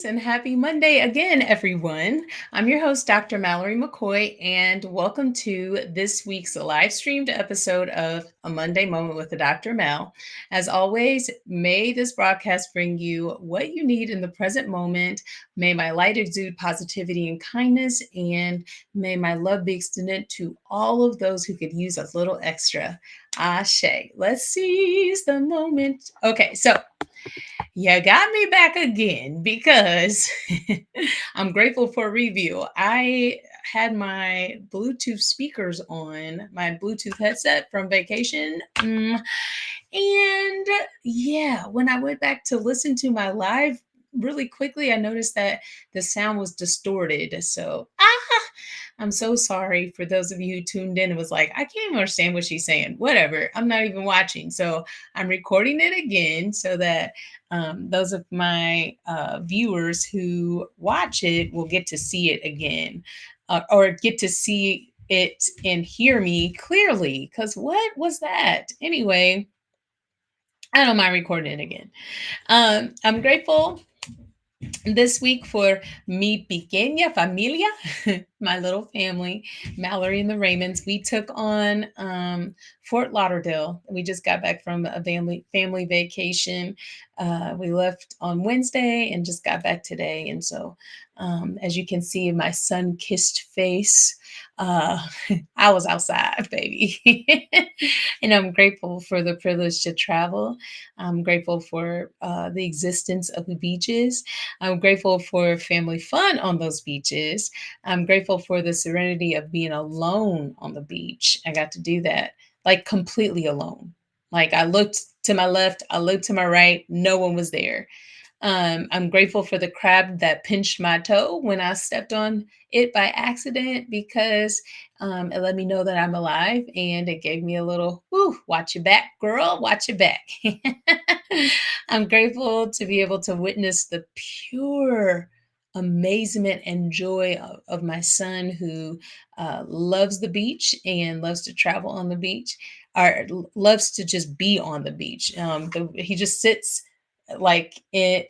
And happy Monday again, everyone. I'm your host, Dr. Mallory McCoy, and welcome to this week's live streamed episode of A Monday Moment with the Dr. Mel. As always, may this broadcast bring you what you need in the present moment. May my light exude positivity and kindness, and may my love be extended to all of those who could use a little extra. Ashe. Let's seize the moment. Okay, so you got me back again because I'm grateful for a review. I had my Bluetooth speakers on, my Bluetooth headset from vacation. And yeah, when I went back to listen to my live really quickly, I noticed that the sound was distorted. So, I'm so sorry for those of you who tuned in and was like, I can't understand what she's saying. Whatever. I'm not even watching. So I'm recording it again so that those of my viewers who watch it will get to see it again or get to see it and hear me clearly. Because what was that? Anyway, I don't mind recording it again. I'm grateful this week for mi pequeña familia, my little family, Mallory and the Raymonds. We took on Fort Lauderdale. We just got back from a family vacation. We left on Wednesday and just got back today. And so, as you can see, my sun-kissed face. Uh, I was outside, baby. And I'm grateful for the privilege to travel. I'm grateful for the existence of the beaches. I'm grateful for family fun on those beaches. I'm grateful for the serenity of being alone on the beach. I got to do that, like completely alone. Like I looked to my left, I looked to my right, no one was there. I'm grateful for the crab that pinched my toe when I stepped on it by accident because it let me know that I'm alive and it gave me a little, whoo, watch your back, girl, watch your back. I'm grateful to be able to witness the pure amazement and joy of my son who loves the beach and loves to travel on the beach or loves to just be on the beach. He just sits like I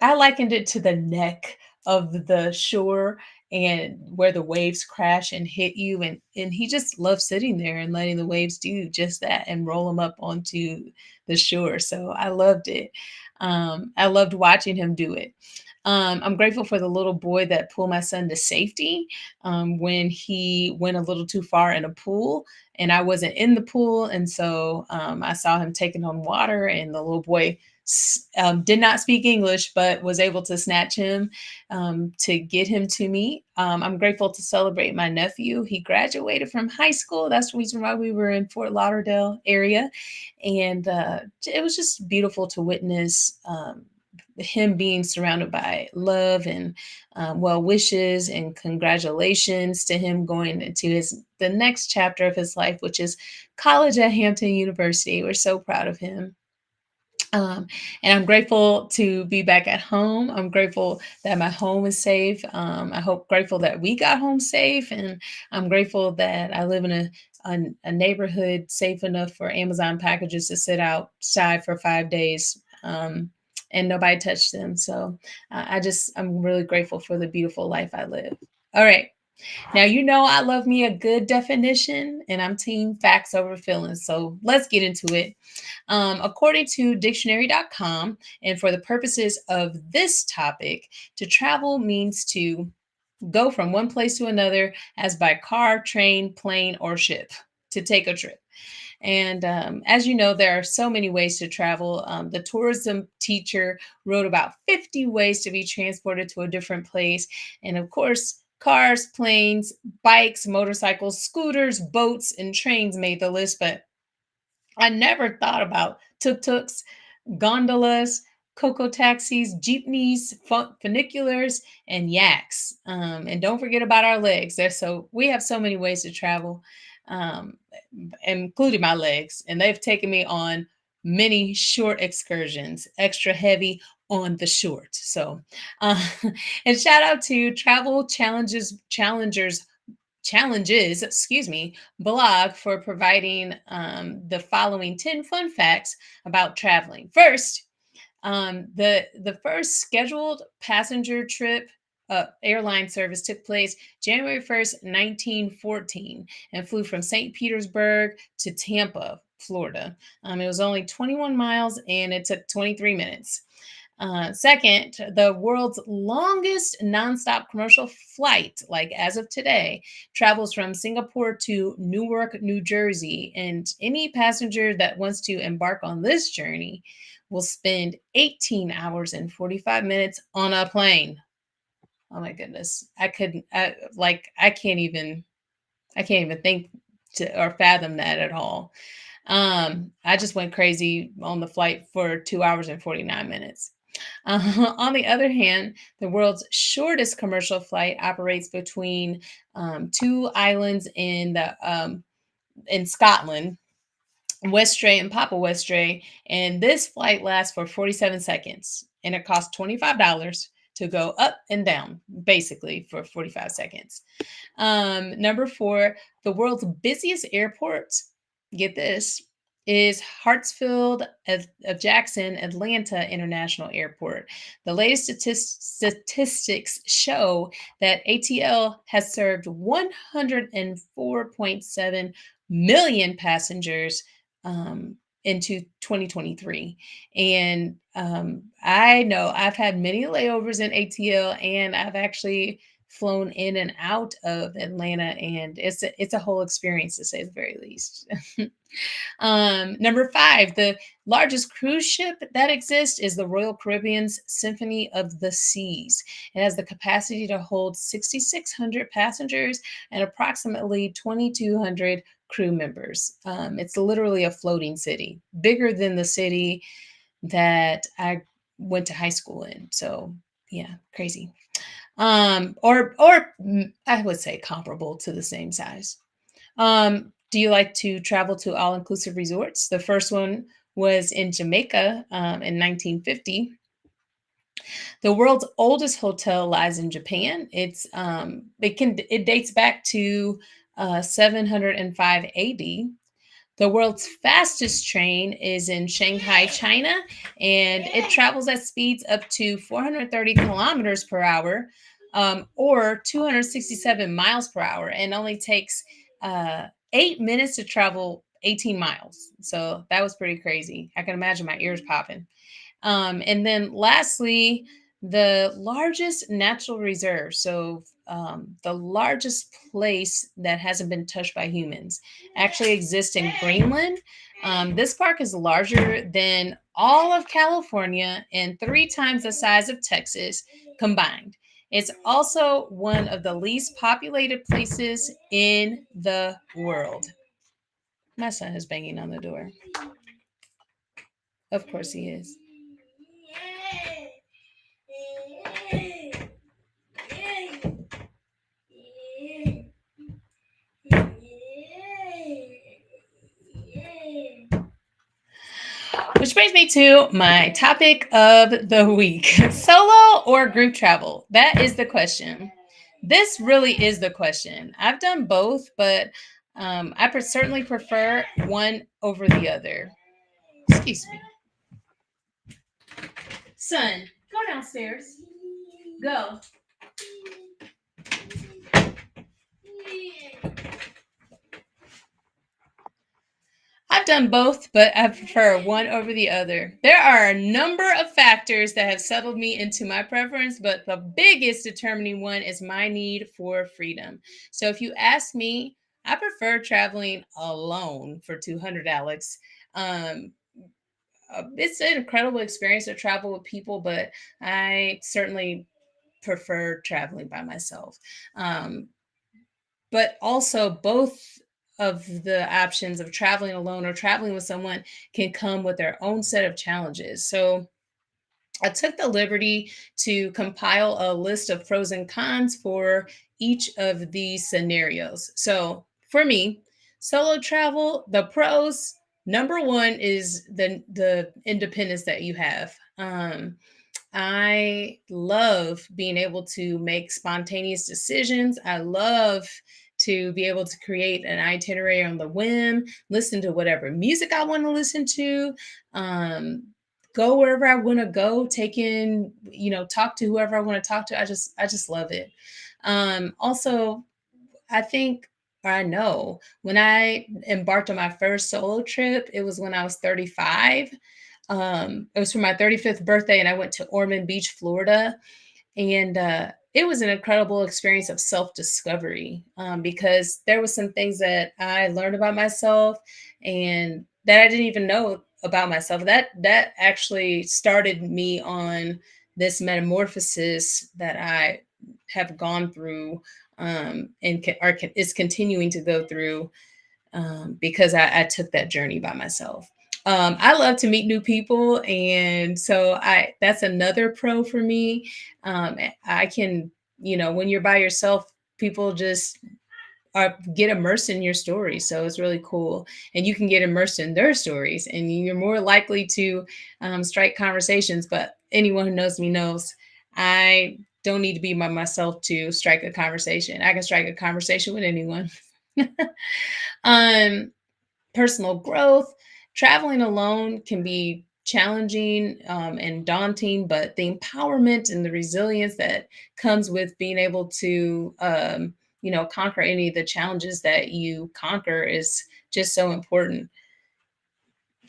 likened it to the neck of the shore and where the waves crash and hit you and he just loves sitting there and letting the waves do just that and roll him up onto the shore. So I loved it. I loved watching him do it. I'm grateful for the little boy that pulled my son to safety when he went a little too far in a pool and I wasn't in the pool. And so I saw him taking on water and the little boy did not speak English, but was able to snatch him to get him to me. I'm grateful to celebrate my nephew. He graduated from high school. That's the reason why we were in Fort Lauderdale area. And it was just beautiful to witness him being surrounded by love and well wishes and congratulations to him going into the next chapter of his life, which is college at Hampton University. We're so proud of him. Um, and I'm grateful to be back at home. I'm grateful that my home is safe. I hope grateful that we got home safe, and I'm grateful that I live in a neighborhood safe enough for Amazon packages to sit outside for 5 days. And nobody touched them. So I'm really grateful for the beautiful life I live. All right. Now, you know, I love me a good definition and I'm team facts over feelings. So let's get into it. According to dictionary.com, and for the purposes of this topic, to travel means to go from one place to another as by car, train, plane, or ship, to take a trip. And as you know, there are so many ways to travel. The tourism teacher wrote about 50 ways to be transported to a different place. And of course, cars, planes, bikes, motorcycles, scooters, boats, and trains made the list. But I never thought about tuk-tuks, gondolas, cocoa taxis, jeepneys, funiculars, and yaks. And don't forget about our legs. We have so many ways to travel, um, including my legs, and they've taken me on many short excursions, extra heavy on the short. So, uh, and shout out to Travel Challenges, excuse me, blog for providing the following 10 fun facts about traveling. First, The first scheduled passenger trip airline service took place January 1st, 1914, and flew from St. Petersburg to Tampa, Florida. It was only 21 miles and it took 23 minutes. Second, the world's longest nonstop commercial flight, like as of today, travels from Singapore to Newark, New Jersey. And any passenger that wants to embark on this journey will spend 18 hours and 45 minutes on a plane. Oh my goodness. I can't even think to or fathom that at all. I just went crazy on the flight for 2 hours and 49 minutes. On the other hand, the world's shortest commercial flight operates between two islands in Scotland, Westray and Papa Westray, and this flight lasts for 47 seconds, and it costs $25 to go up and down, basically for 45 seconds. Number four, the world's busiest airport, get this, is Hartsfield of Jackson Atlanta International Airport. The latest statistics show that ATL has served 104.7 million passengers into 2023. And I know I've had many layovers in ATL, and I've actually flown in and out of Atlanta, and it's a whole experience to say the very least. Number five, the largest cruise ship that exists is the Royal Caribbean's Symphony of the Seas. It has the capacity to hold 6,600 passengers and approximately 2,200 crew members. It's literally a floating city, bigger than the city that I went to high school in. So yeah, crazy. Or I would say comparable to the same size. Do you like to travel to all inclusive resorts? The first one was in Jamaica in 1950. The world's oldest hotel lies in Japan. It dates back to 705 AD. The world's fastest train is in Shanghai, China, and it travels at speeds up to 430 kilometers per hour, or 267 miles per hour, and only takes 8 minutes to travel 18 miles. So that was pretty crazy. I can imagine my ears popping. And then lastly, the largest natural reserve. So the largest place that hasn't been touched by humans actually exists in Greenland. This park is larger than all of California and 3 times the size of Texas combined. It's also one of the least populated places in the world. My son is banging on the door. Of course he is. Which brings me to my topic of the week. Solo or group travel? That is the question. This really is the question. I've done both, but I certainly prefer one over the other. Excuse me. Son, go downstairs. Go. I've done both, but I prefer one over the other. There are a number of factors that have settled me into my preference, but the biggest determining one is my need for freedom. So if you ask me, I prefer traveling alone for 200, Alex. Um, it's an incredible experience to travel with people, but I certainly prefer traveling by myself. Um, but also both of the options of traveling alone or traveling with someone can come with their own set of challenges. So I took the liberty to compile a list of pros and cons for each of these scenarios. So for me, solo travel, the pros, number one is the independence that you have. I love being able to make spontaneous decisions. I love to be able to create an itinerary on the whim, listen to whatever music I want to listen to, go wherever I want to go, take in, talk to whoever I want to talk to. I just love it. Also, I think, or I know, when I embarked on my first solo trip, it was when I was 35. It was for my 35th birthday, and I went to Ormond Beach, Florida. And it was an incredible experience of self-discovery, because there was some things that I learned about myself and that I didn't even know about myself. That actually started me on this metamorphosis that I have gone through, and is continuing to go through, because I took that journey by myself. I love to meet new people, and so I that's another pro for me. I can, when you're by yourself, people just get immersed in your story, so it's really cool, and you can get immersed in their stories, and you're more likely to strike conversations. But anyone who knows me knows I don't need to be by myself to strike a conversation. I can strike a conversation with anyone. um Personal growth. Traveling alone can be challenging, and daunting, but the empowerment and the resilience that comes with being able to, conquer any of the challenges that you conquer is just so important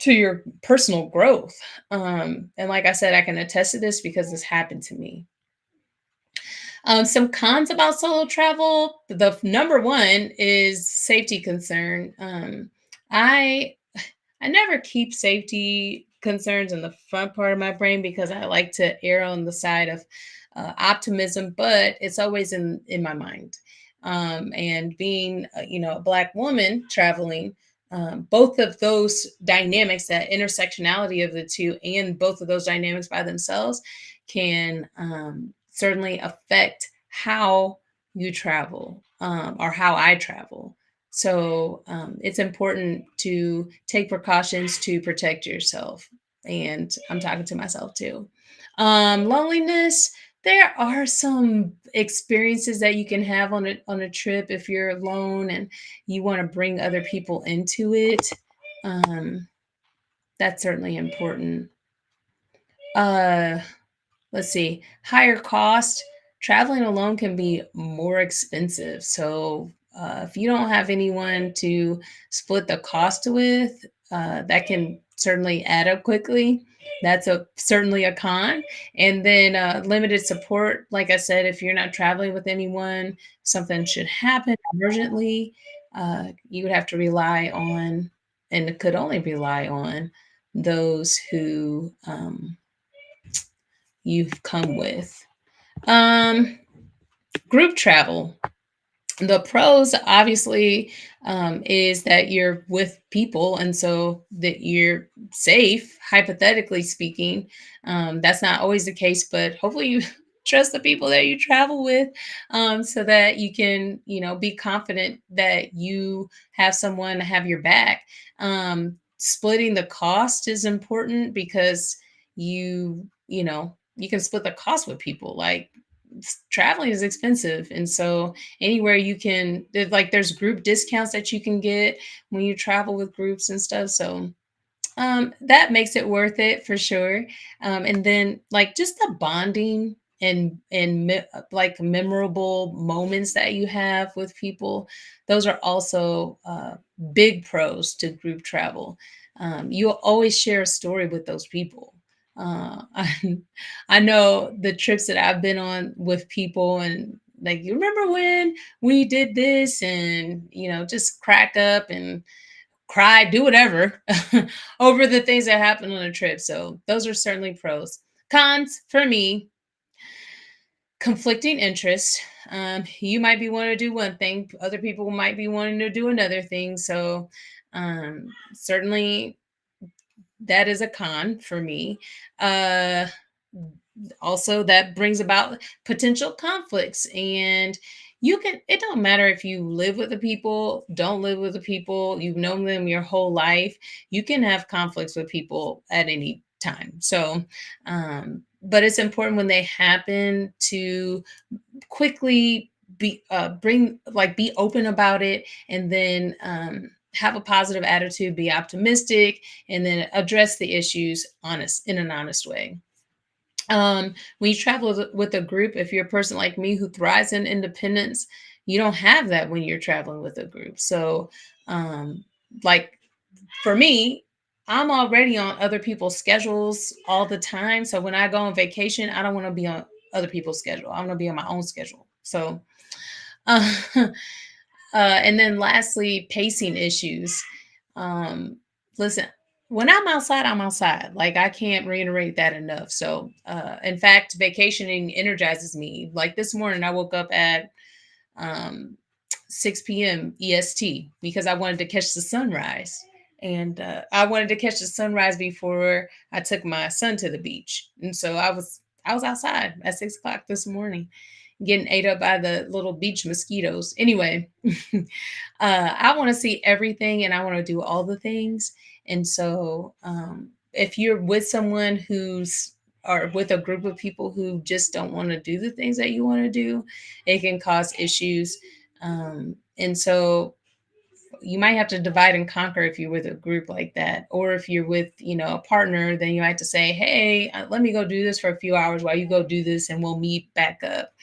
to your personal growth. And like I said, I can attest to this because this happened to me. Some cons about solo travel. The number one is safety concern. I I never keep safety concerns in the front part of my brain because I like to err on the side of optimism, but it's always in my mind. And being, a Black woman traveling, both of those dynamics, that intersectionality of the two, and both of those dynamics by themselves, can certainly affect how you travel, or how I travel. So it's important to take precautions to protect yourself. And I'm talking to myself too. Loneliness. There are some experiences that you can have on a trip if you're alone and you want to bring other people into it. Um, that's certainly important. Uh, let's see, higher cost. Traveling alone can be more expensive. So if you don't have anyone to split the cost with, that can certainly add up quickly. That's a certainly a con. And then limited support. Like I said, if you're not traveling with anyone, something should happen urgently, you would have to rely on, and could only rely on, those who you've come with. Um, Group travel. The pros, obviously, is that you're with people, and so that you're safe, hypothetically speaking. That's not always the case, but hopefully you trust the people that you travel with, so that you can, be confident that you have someone to have your back. Splitting the cost is important because you can split the cost with people. Like, traveling is expensive, and so anywhere you can, there's group discounts that you can get when you travel with groups and stuff. So that makes it worth it for sure. And then, like, just the bonding like memorable moments that you have with people, those are also big pros to group travel. You'll always share a story with those people. I know the trips that I've been on with people, and like, you remember when we did this, and just crack up and cry, do whatever over the things that happen on a trip. So those are certainly pros. Cons for me: conflicting interests. You might be wanting to do one thing, other people might be wanting to do another thing. So certainly that is a con for me. Uh, Also, that brings about potential conflicts, and it don't matter if you live with the people, don't live with the people, you've known them your whole life, you can have conflicts with people at any time. So but it's important when they happen to quickly be open about it, and then have a positive attitude, be optimistic, and then address the issues honest in an honest way. When you travel with a group, if you're a person like me who thrives in independence, you don't have that when you're traveling with a group. So, um, like for me, I'm already on other people's schedules all the time. So when I go on vacation, I don't want to be on other people's schedule. I want to be on my own schedule. So, uh, and then lastly, pacing issues. Um, Listen, when I'm outside, I'm outside. Like I can't reiterate that enough. So, in fact, vacationing energizes me. Like this morning, I woke up at um, 6 p.m. EST because I wanted to catch the sunrise. And I wanted to catch the sunrise before I took my son to the beach. And so I was outside at 6 o'clock this morning, getting ate up by the little beach mosquitoes. Anyway, I want to see everything and I want to do all the things. And so, if you're with someone who's or with a group of people who just don't want to do the things that you want to do, it can cause issues. And so you might have to divide and conquer if you're with a group like that. Or if you're with, a partner, then you have to say, hey, let me go do this for a few hours while you go do this and we'll meet back up.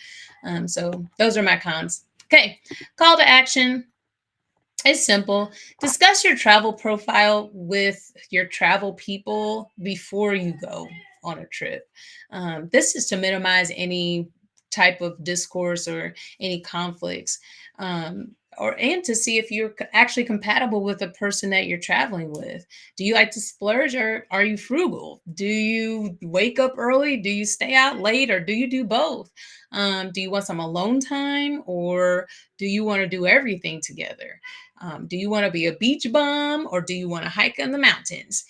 So those are my cons. Okay, call to action. It's simple. Discuss your travel profile with your travel people before you go on a trip. This is to minimize any type of discourse or any conflicts, or and to see if you're actually compatible with the person that you're traveling with. Do you like to splurge or are you frugal? Do you wake up early? Do you stay out late, or do you do both? Do you want some alone time, or do you want to do everything together? Do you want to be a beach bum, or do you want to hike in the mountains?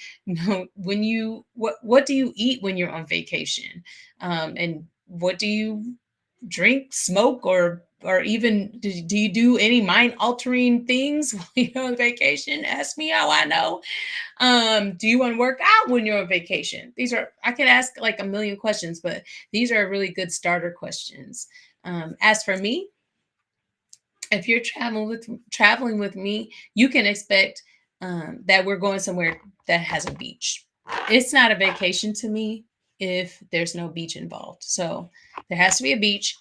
When what do you eat when you're on vacation? And what do you drink, smoke, or even do you do any mind altering things while you're on vacation? Ask me how I know. Do you want to work out when you're on vacation? These are I could ask like a million questions, but these are really good starter questions. As for me, if you're traveling with me, you can expect that we're going somewhere that has a beach. It's not a vacation to me if there's no beach involved. So there has to be a beach.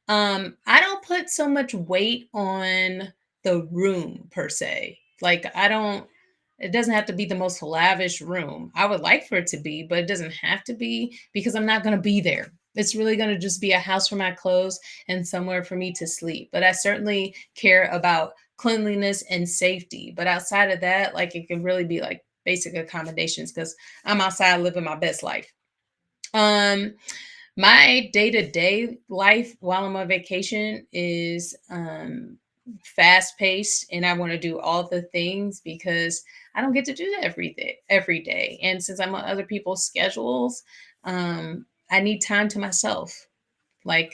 I don't put so much weight on the room per se. Like I don't. It doesn't have to be the most lavish room. I would like for it to be, but it doesn't have to be because I'm not going to be there. It's really going to just be a house for my clothes and somewhere for me to sleep. But I certainly care about cleanliness and safety. But outside of that, like it can really be like basic accommodations because I'm outside living my best life. Um, my day-to-day life while I'm on vacation is fast paced, and I want to do all the things because I don't get to do that every day. And since I'm on other people's schedules, I need time to myself. Like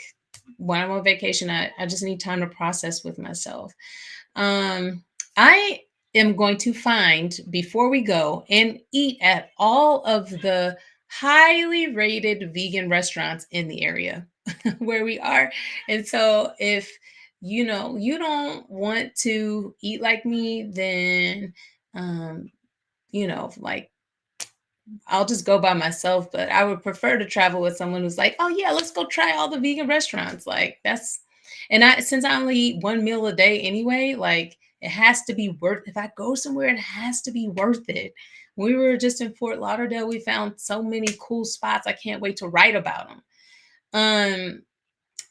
when I'm on vacation, I just need time to process with myself. Um, I am going to find before we go and eat at all of the highly rated vegan restaurants in the area where we are. And so if you don't want to eat like me, then like I'll just go by myself, but I would prefer to travel with someone who's like, "Oh yeah, let's go try all the vegan restaurants." Like that's and I since I only eat one meal a day anyway, like it has to be worth if I go somewhere, it has to be worth it. We were just in Fort Lauderdale, we found so many cool spots. I can't wait to write about them. Um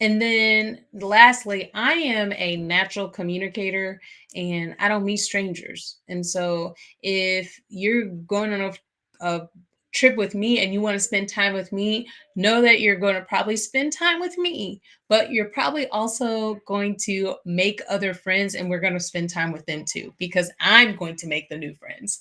and then lastly, I am a natural communicator and I don't meet strangers. And so if you're going on a trip with me and you want to spend time with me, know that you're going to probably spend time with me, but you're probably also going to make other friends and we're going to spend time with them too, because I'm going to make the new friends.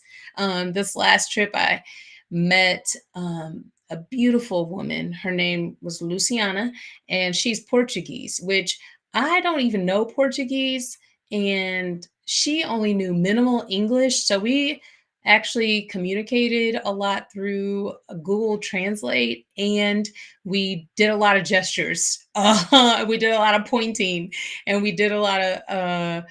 This last trip, I met a beautiful woman. Her name was Luciana and she's Portuguese, which I don't even know Portuguese. And she only knew minimal English. So we actually communicated a lot through Google Translate and we did a lot of gestures. We did a lot of pointing and we did a lot of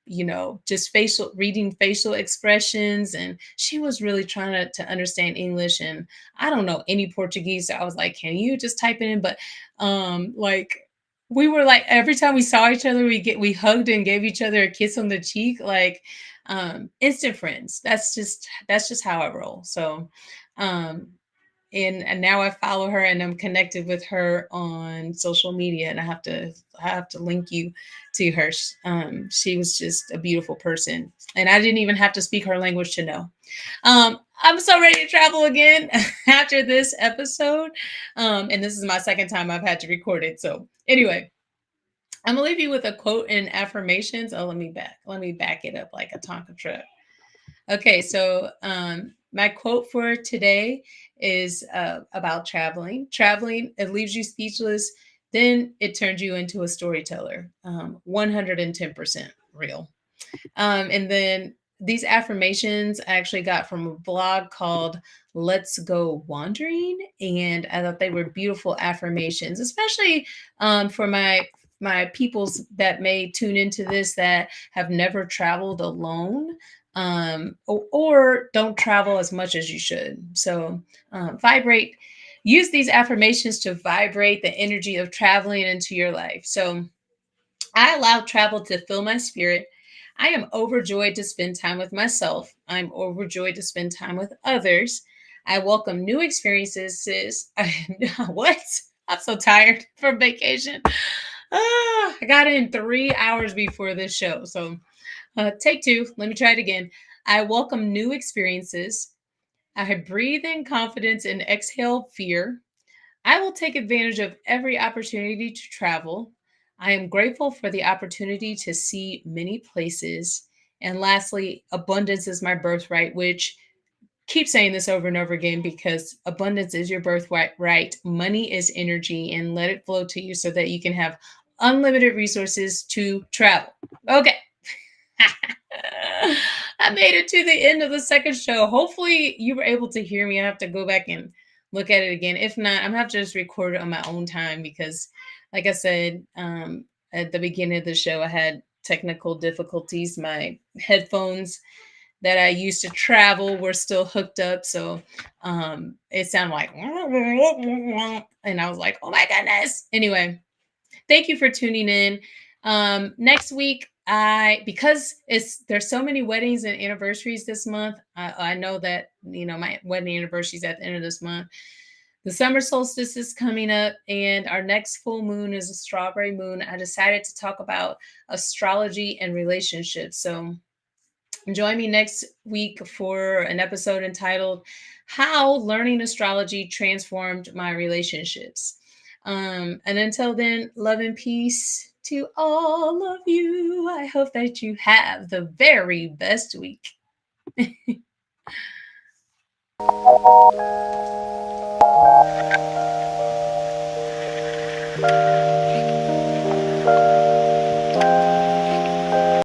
just reading facial expressions. And she was really trying to understand English. And I don't know any Portuguese. So I was like, can you just type it in? But like we were like, every time we saw each other, we hugged and gave each other a kiss on the cheek, like instant friends. That's just how I roll. So um and now I follow her and I'm connected with her on social media, and I have to link you to her. She was just a beautiful person, and I didn't even have to speak her language to know. I'm so ready to travel again after this episode, and this is my second time I've had to record it. So anyway, I'm gonna leave you with a quote and affirmations. Oh, let me back it up like a Tonka truck. Okay, so my quote for today is about traveling. Traveling, it leaves you speechless, then it turns you into a storyteller. 110% real. And then these affirmations I actually got from a blog called Let's Go Wandering. And I thought they were beautiful affirmations, especially for my peoples that may tune into this that have never traveled alone, or don't travel as much as you should. So vibrate, use these affirmations to vibrate the energy of traveling into your life. So I allow travel to fill my spirit. I am overjoyed to spend time with myself. I'm overjoyed to spend time with others. I welcome new experiences. What? I'm so tired from vacation. I got in 3 hours before this show. So take two. Let me try it again. I welcome new experiences. I breathe in confidence and exhale fear. I will take advantage of every opportunity to travel. I am grateful for the opportunity to see many places. And lastly, abundance is my birthright, which keep saying this over and over again because abundance is your birthright. Right? Money is energy, and let it flow to you so that you can have unlimited resources to travel. Okay. I made it to the end of the second show. Hopefully, you were able to hear me. I have to go back and look at it again. If not, I'm gonna have to just record it on my own time because, like I said, at the beginning of the show, I had technical difficulties. My headphones that I used to travel were still hooked up, so it sounded like, and I was like, "Oh my goodness!" Anyway, thank you for tuning in. Next week, because there's so many weddings and anniversaries this month. I know that my wedding anniversary is at the end of this month. The summer solstice is coming up, and our next full moon is a strawberry moon. I decided to talk about astrology and relationships. So join me next week for an episode entitled How Learning Astrology Transformed My Relationships. And until then, love and peace to all of you. I hope that you have the very best week.